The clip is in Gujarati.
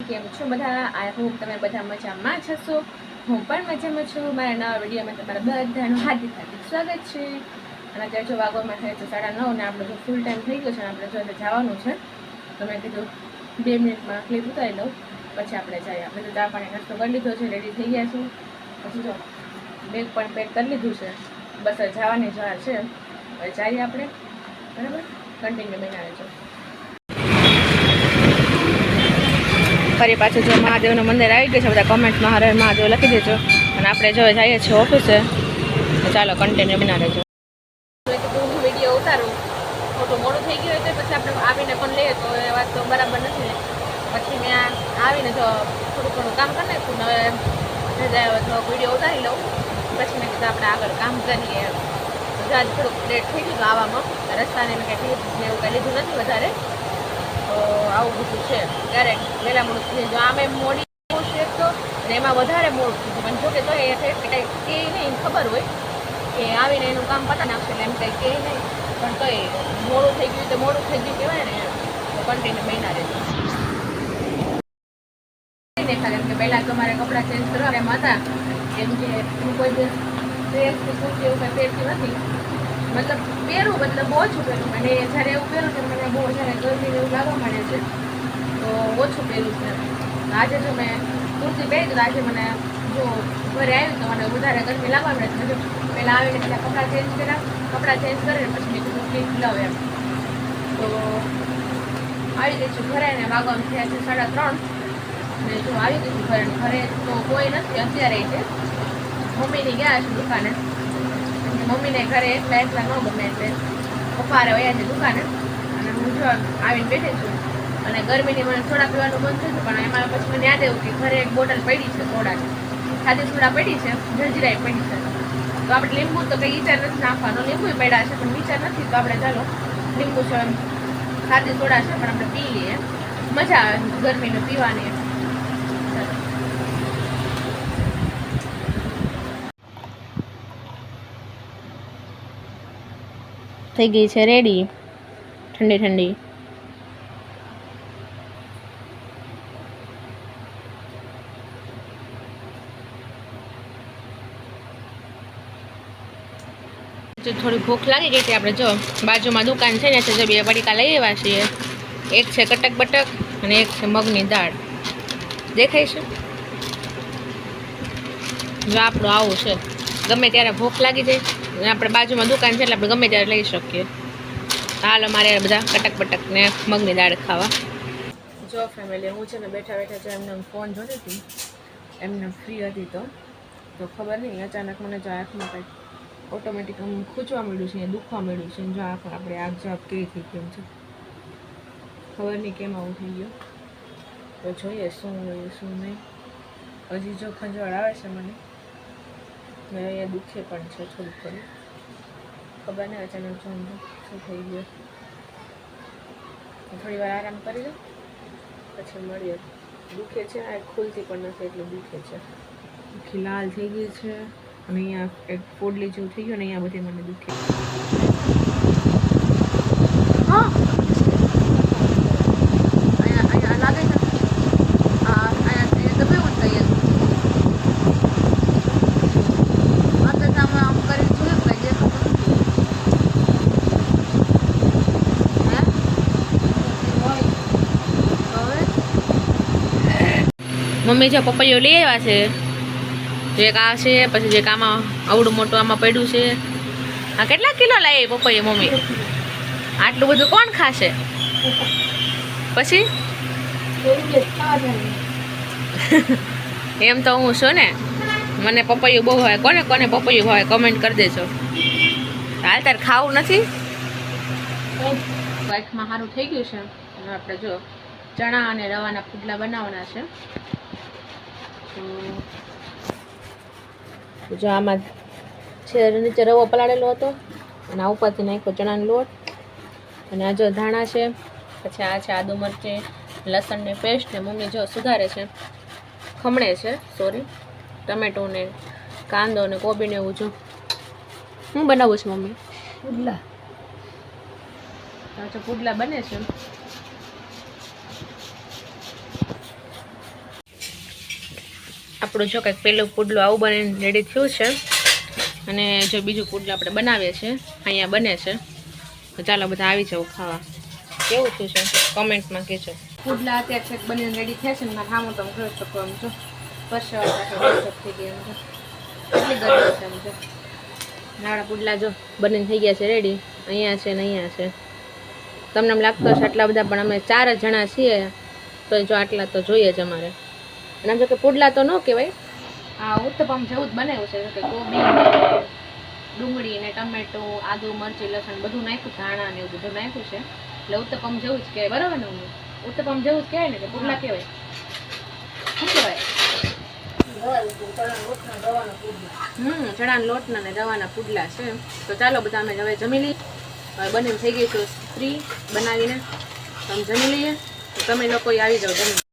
કેમ છો બધા? આઈ હોપ તમે બધા મજામાં જશો. હું પણ મજામાં છું. મારા નવા વિડીયોમાં તમારા બધાનું હાર્દિક સ્વાગત છે. અને અત્યારે જો વાગવામાં થાય છે 9:30 ને આપણે જો ફૂલ ટાઈમ થઈ ગયો છે અને આપણે જો જવાનું છે. તો મેં કીધું 2 મિનિટમાં ક્લિપ ઉતારી લઉં, પછી આપણે જઈએ. આપણે તો ચા પાણી નાસ્તો કરી લીધો છે, રેડી થઈ ગયા છું. પછી જો બેગ પણ પેક કરી લીધું છે, બસ જવાની જ વાર છે. હવે જઈએ આપણે, બરાબર? કન્ટિન્યુ બનાવે છે. ફરી પાછું જો મહાદેવનું મંદિર આવી ગયું છે. બધા કોમેન્ટમાં હરે મહાદેવ લખી દેજો. અને આપણે જો જઈએ છીએ ઓફિસે, તો ચાલો કન્ટિન્યુ બનાવે છે. હું વિડીયો ઉતારું, ખોટું મોડું થઈ ગયું હોય તો પછી આપણે આવીને પણ લઈએ તો એ વાત તો બરાબર નથી ને. પછી મેં આવીને જો થોડું ઘણું કામ કરી નાખ્યું, હવે તો વિડીયો ઉતારી લઉં. પછી મેં કીધું આપણે આગળ કામ કરીએ. આજ થોડુંક લેટ થઈ ગયું આવવામાં, રસ્તાને મેં કંઈ ટિપ્સ ને એવું કંઈ લીધું નથી વધારે. તો આવું બધું છે. ક્યારેક વહેલા મોડું થઈ જાય. જો આમે મોડી છે તો એમાં વધારે મોડું થઈ ગયું. પણ જોકે તો એ કંઈ કહે નહીં, ખબર હોય કે આવીને એનું કામ પતા નાખશે એટલે એમ કંઈ કહે નહીં. પણ કંઈ મોડું થઈ ગયું તો મોડું થઈ ગયું કહેવાય ને, તો કન્ટિન્યુ બન્યા રહેશે. કેમ કે પહેલાં તો મારે કપડાં ચેન્જ કરવા એમ હતા, કેમ કે હું કોઈ દિવસ ડ્રેસ કે કુર્તી એવું કંઈ પહેરતી નથી. મતલબ પહેરું, મતલબ ઓછું પહેરું. અને જ્યારે એવું પહેરું તો મને બહુ જ્યારે ગરમી એવું લાગવા માંડે છે તો ઓછું પહેરું છે. આજે જો મેં કુર્તી પહેરી તો આજે મને જો ઘરે આવ્યું તો મને વધારે ગરમી લાગવા માંડે છે. પહેલાં આવીને પહેલાં કપડાં ચેન્જ કરીને પછી મેં કીધું ક્લિપ લઉં એમ. તો આવી ગઈ છું ઘરે, ને વાગવાનું થયા છે 3:30. ને જો આવી ગઈ છું ઘરે તો કોઈ નથી અત્યારે છે. મમ્મીની ગયા છે દુકાને. મમ્મીને ઘરે એકલા ન ગમે એટલે પપ્પા વયા છે દુકાને. અને હું જો આવીને બેઠી છું. અને ગરમીની મને સોડા પીવાનું મન થયું, પણ એમાં પછી મને યાદ આવ્યું કે ઘરે એક બોટલ પડી છે સોડાની, સાદી સોડા પડી છે, જલજીરાઈ પડી છે. તો આપણે લીંબુ તો કંઈ વિચાર નથી નાખવાનો, લીંબુ પડ્યા છે પણ વિચાર નથી, તો આપણે ચાલો લીંબુ છે, સાદી સોડા છે પણ આપણે પી લઈએ, મજા આવે ગરમીનું પીવાની. થઈ ગઈ છે રેડી, ઠંડી ઠંડી. થોડી ભૂખ લાગી ગઈ હતી. આપણે જો બાજુમાં દુકાન છે ને, જો 2 પડીકા લઈ આવ્યા છીએ. એક છે કટક બટક અને એક છે મગની દાળ. દેખાય છે? જો આપણું આવું છે, ગમે ત્યારે ભૂખ લાગી જાય અને આપણે બાજુમાં દુકાન છે એટલે આપણે ગમે ત્યારે લઈ શકીએ. હાલ અમારે બધા કટક બટક ને મગની દાળ ખાવા. જો ફેમિલી, હું છે ને બેઠા બેઠા જો એમને ફોન જોતી હતી, એમને ફ્રી હતી તો ખબર નહીં અચાનક મને જો આંખમાં કંઈક ઓટોમેટિક ખૂંચવા મળ્યું છે, દુખવા મળ્યું છે. જો આંખ આપણે આગ જવાબ કેવી થઈ કેમ છે, ખબર નહીં કેમ આવું થઈ ગયું. તો જોઈએ શું હોય શું નહીં. હજી જો ખંજવાળ આવે છે મને, અહીંયા દુખે પણ છે થોડુંક થોડું. ખબર નહીં અચાનક શું થઈ ગયું. થોડી વાર આરામ કરી લો પછી મળીએ. દુખે છે, આ ખુલતી પણ નથી એટલું દુખે છે. આખી લાલ થઈ ગઈ છે અને અહીંયા એક પોડલી જેવું થઈ ગયું ને અહીંયા બધી મને દુખે. હા, અહીંયા લાગે છે. અહીંયા તમે એવું કહીએ આમ કરી જોયું કઈ જે ખબર મમ્મી જો પપૈયો લઈ આવ્યા છે. એક આ છે, પછી જે આમાં આવડું મોટું આમાં પડ્યું છે. આ કેટલા કિલો લાવી પપૈયા મમ્મી? આટલું બધું કોણ ખાશે? પછી એમ તો હું છું ને, મને પપૈયું બહુ ભાવે. કોને કોને પપૈયું ભાવે કમેન્ટ કરી દેજો. હાલ તાર ખાવું નથી? વાઈફમાં સારું થઈ ગયું છે. અને આપણે જો ચણા અને રવાના પુડલા બનાવવાના છે. જો આમાં છે નીચે રવો પલાળેલો હતો અને આ ઉપરથી નાખ્યો ચણાનો લોટ. અને આ જો ધાણા છે, પછી આ છે આદુ મરચી લસણની પેસ્ટ. ને મમ્મી જો સુધારે છે, ખમણે છે, સોરી, ટમેટું ને કાંદો ને કોબી ને એવું. જો હું બનાવું છું મમ્મી? પુડલા. પુડલા બને છે. આપણું જો કંઈક પહેલું પુડલું આવું બનીને રેડી થયું છે અને જો બીજું પુડલું આપણે બનાવીએ છીએ અહીંયા બને છે તો ચાલો બધા આવી જાવ ખાવા કેવું થયું છે કોમેન્ટમાં કહેજો પુડલા અત્યારે છેક બનીને રેડી થયા છે ને મારે સામું તમે જોઈ શકો એમ જો પરસેવા થઈ ગઈ એમ જો એટલી ગરમી છે એમ જો નાળા પુડલા જો બનીને થઈ ગયા છે રેડી અહીંયા છે ને અહીંયા છે તમને એમ લાગતો હશે આટલા બધા પણ અમે 4 જ જણા છીએ તો જો આટલા તો જોઈએ જ અમારે અને આમ જો કે પુડલા તો ન કહેવાય આ ઉત્તપમ જેવું જ બનાવ્યું છે કે કોબી ડુંગળી ને ટમેટો આદુ મરચી લસણ બધું નાખ્યું ધાણા ને એવું બધું નાખ્યું છે એટલે ઉત્તપમ જેવું જ કહેવાય બરાબર ને ઉત્તપમ જેવું જ કહેવાય ને કે પુડલા કહેવાય શું કહેવાય ચણાના લોટના ને રવાના પુડલા છે તો ચાલો બધા અમે હવે જમી લઈએ હવે બનીને થઈ ગઈ તો ફ્રી બનાવીને તમે જમી લઈએ તો તમે લોકો આવી જાઓ જમી